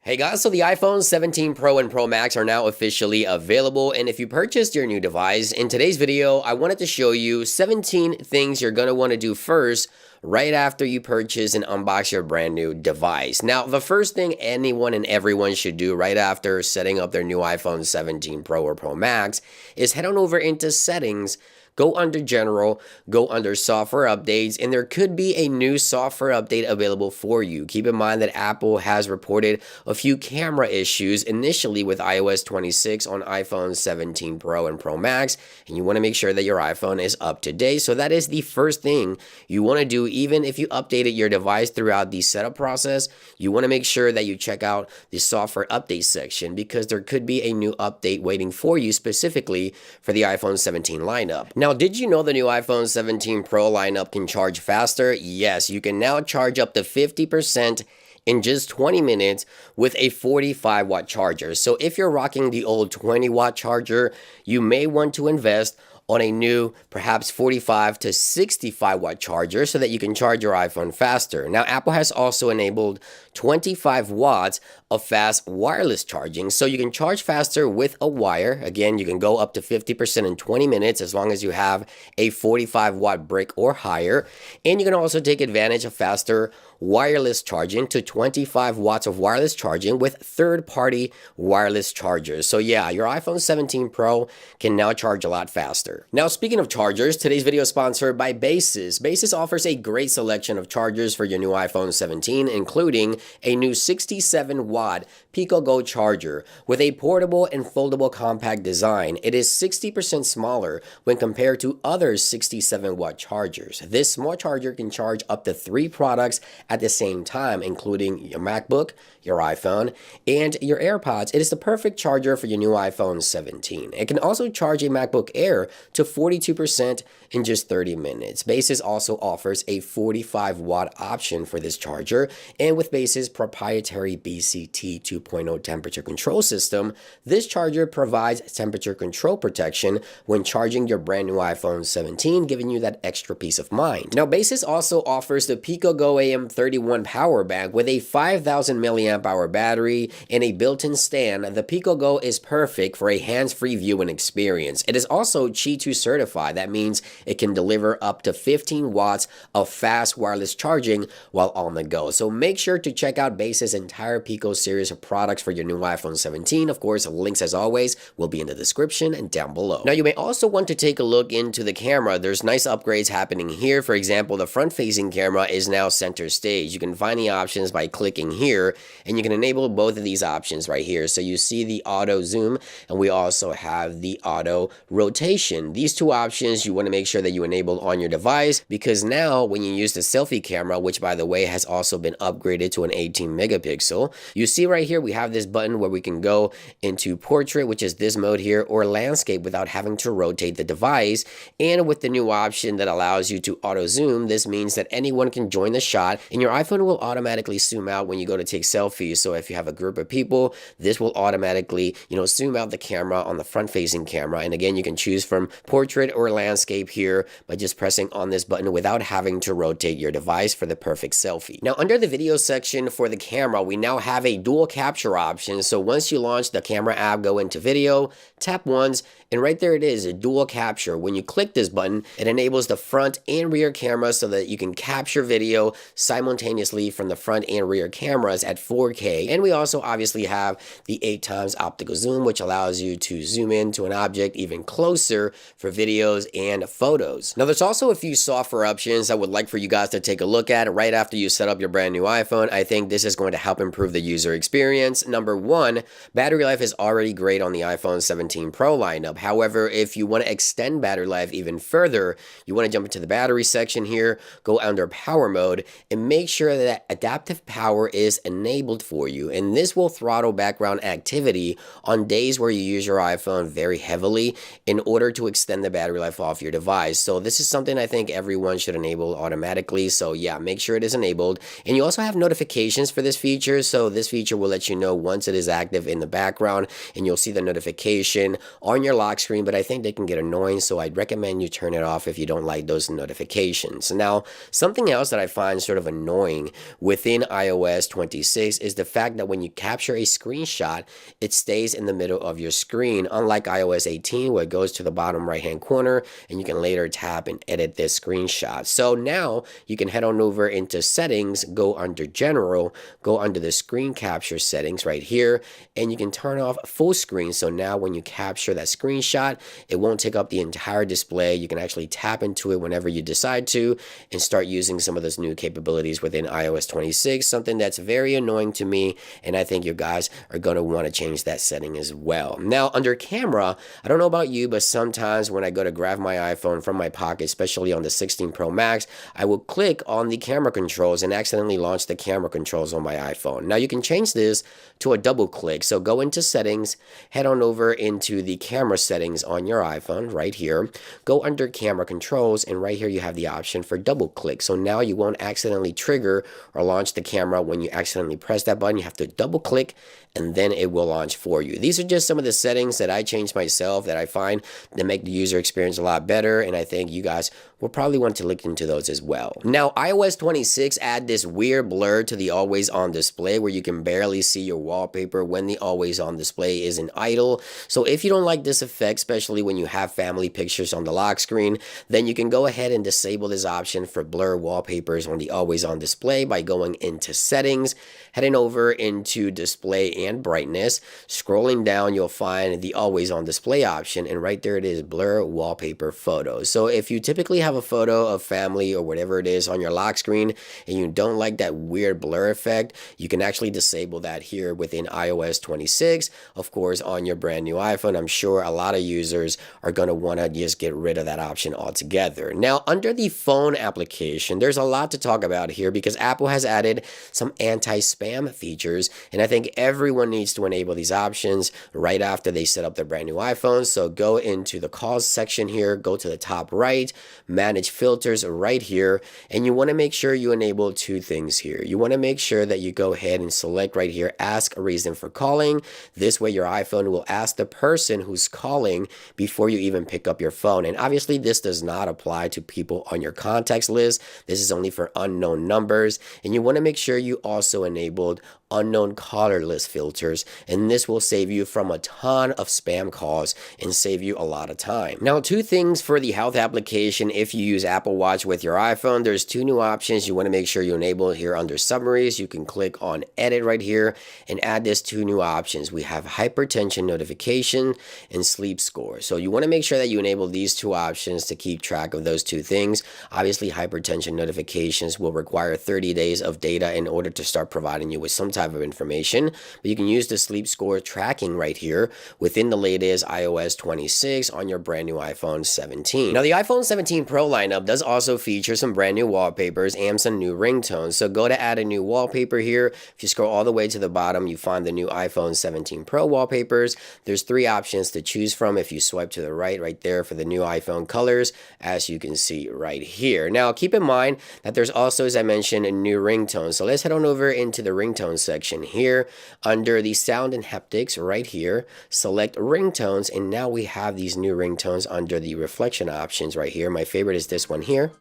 Hey guys, so the iPhone 17 Pro and Pro Max are now officially available, and if you purchased your new device, in today's video, I wanted to show you 17 things you're going to want to do first right after you purchase and unbox your brand new device. Now, the first thing anyone and everyone should do right after setting up their new iPhone 17 Pro or Pro Max is head on over into Settings, go under General, go under Software Updates, and there could be a new software update available for you. Keep in mind that Apple has reported a few camera issues initially with iOS 26 on iPhone 17 Pro and Pro Max, and you want to make sure that your iPhone is up to date. So that is the first thing you want to do. Even if you updated your device throughout the setup process, you want to make sure that you check out the software update section because there could be a new update waiting for you specifically for the iPhone 17 lineup. Now, did you know the new iPhone 17 Pro lineup can charge faster? Yes, you can now charge up to 50% in just 20 minutes with a 45 watt charger. So if you're rocking the old 20 watt charger, you may want to invest on a new, perhaps 45 to 65 watt charger so that you can charge your iPhone faster. Now, Apple has also enabled 25 watts of fast wireless charging, so you can charge faster with a wire. Again, you can go up to 50% in 20 minutes as long as you have a 45 watt brick or higher. And you can also take advantage of faster wireless charging to 25 watts of wireless charging with third-party wireless chargers. So yeah, your iPhone 17 Pro can now charge a lot faster. Now, speaking of chargers, today's video is sponsored by Baseus. Baseus offers a great selection of chargers for your new iPhone 17, including a new 67 watt Pico Go charger with a portable and foldable compact design. It is 60% smaller when compared to other 67 watt chargers. This small charger can charge up to 3 products at the same time, including your MacBook, your iPhone, and your AirPods. It is the perfect charger for your new iPhone 17. It can also charge a MacBook Air to 42% in just 30 minutes. Baseus also offers a 45 watt option for this charger, and with Baseus' proprietary BCT 2.0 temperature control system, this charger provides temperature control protection when charging your brand new iPhone 17, giving you that extra peace of mind. Now, Baseus also offers the Pico Go AM31 power bank with a 5,000 milliamp hour battery and a built-in stand. The Pico Go is perfect for a hands-free viewing experience. It is also Qi2 certified. That means it can deliver up to 15 watts of fast wireless charging while on the go. So make sure to check out Baseus' entire Pico series of products for your new iPhone 17. Of course, links as always will be in the description and down below. Now, you may also want to take a look into the camera. There's nice upgrades happening here. For example, the front-facing camera is now center stage. You can find the options by clicking here, and you can enable both of these options right here. So you see the auto zoom, and we also have the auto rotation. These two options you want to make sure that you enable on your device, because now when you use the selfie camera, which by the way has also been upgraded to an 18 megapixel, you see right here we have this button where we can go into portrait, which is this mode here, or landscape without having to rotate the device. And with the new option that allows you to auto zoom, this means that anyone can join the shot and your iPhone will automatically zoom out when you go to take selfies. So if you have a group of people, this will automatically, zoom out the camera on the front facing camera. And again, you can choose from portrait or landscape here by just pressing on this button without having to rotate your device for the perfect selfie. Now, under the video section for the camera, we now have a dual capture option. So once you launch the camera app, go into video, tap once, and right there it is, a dual capture. When you click this button, it enables the front and rear camera so that you can capture video simultaneously from the front and rear cameras at 4K. And we also obviously have the 8 times optical zoom, which allows you to zoom into an object even closer for videos and photos. Now, there's also a few software options I would like for you guys to take a look at right after you set up your brand new iPhone. I think this is going to help improve the user experience. Number one, battery life is already great on the iPhone 17 Pro lineup. However, if you want to extend battery life even further, you want to jump into the battery section here, go under power mode, and make sure that adaptive power is enabled for you. And this will throttle background activity on days where you use your iPhone very heavily in order to extend the battery life off your device. So this is something I think everyone should enable automatically. So yeah, make sure it is enabled. And you also have notifications for this feature. So this feature will let you know once it is active in the background, and you'll see the notification on your lock lock screen, but I think they can get annoying, so I'd recommend you turn it off if you don't like those notifications. Now, something else that I find sort of annoying within iOS 26 is the fact that when you capture a screenshot, it stays in the middle of your screen, unlike iOS 18 where it goes to the bottom right hand corner and you can later tap and edit this screenshot. So now you can head on over into settings, go under general, go under the screen capture settings right here, and you can turn off full screen. So now when you capture that screenshot, it won't take up the entire display. You can actually tap into it whenever you decide to and start using some of those new capabilities within iOS 26, something that's very annoying to me, and I think you guys are going to want to change that setting as well. Now, under camera, I don't know about you, but sometimes when I go to grab my iPhone from my pocket, especially on the 16 Pro Max, I will click on the camera controls and accidentally launch the camera controls on my iPhone. Now, you can change this to a double click. So go into settings, head on over into the camera settings on your iPhone right here, go under camera controls, and right here you have the option for double click. So now you won't accidentally trigger or launch the camera when you accidentally press that button. You have to double click and then it will launch for you. These are just some of the settings that I changed myself that I find that make the user experience a lot better, and I think you guys will probably want to look into those as well. Now, iOS 26 add this weird blur to the always on display where you can barely see your wallpaper when the always on display is in idle. So if you don't like this effect, especially when you have family pictures on the lock screen, then you can go ahead and disable this option for blur wallpapers on the always on display by going into settings, heading over into display and brightness. Scrolling down, you'll find the always on display option, and right there it is, blur wallpaper photos. So if you typically have a photo of family or whatever it is on your lock screen and you don't like that weird blur effect, you can actually disable that here within iOS 26. Of course, on your brand new iPhone, I'm sure a lot of users are going to want to just get rid of that option altogether. Now, under the phone application, there's a lot to talk about here because Apple has added some anti-spam features, and I think everyone needs to enable these options right after they set up their brand new iPhone. So go into the calls section here, go to the top right, manage filters right here, and you want to make sure you enable two things here. You want to make sure that you go ahead and select right here, ask a reason for calling. This way your iPhone will ask the person who's calling before you even pick up your phone. And obviously this does not apply to people on your contacts list. This is only for unknown numbers, and you want to make sure you also enabled unknown caller list filters, and this will save you from a ton of spam calls and save you a lot of time. Now, two things for the health application. If you use Apple Watch with your iPhone, there's two new options you want to make sure you enable here under summaries. You can click on edit right here and add this two new options. We have hypertension notification and sleep score. So you want to make sure that you enable these two options to keep track of those two things. Obviously, hypertension notifications will require 30 days of data in order to start providing you with some type of information, but you can use the sleep score tracking right here within the latest iOS 26 on your brand new iPhone 17. Now, the iPhone 17 Pro lineup does also feature some brand new wallpapers and some new ringtones. So go to add a new wallpaper here. If you scroll all the way to the bottom, you find the new iPhone 17 Pro wallpapers. There's three options to choose from. If you swipe to the right there for the new iPhone colors, as you can see right here. Now, keep in mind that there's also, as I mentioned, a new ringtone. So let's head on over into the ringtone section here. Under the sound and haptics right here, select ringtones, and now we have these new ringtones under the reflection options right here. My favorite is this one here.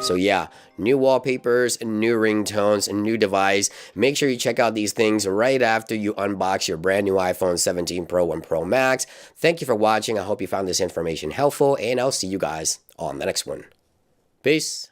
So yeah, new wallpapers, new ringtones, and new device. Make sure you check out these things right after you unbox your brand new iPhone 17 Pro and Pro Max. Thank you for watching. I hope you found this information helpful, and I'll see you guys on the next one. Peace.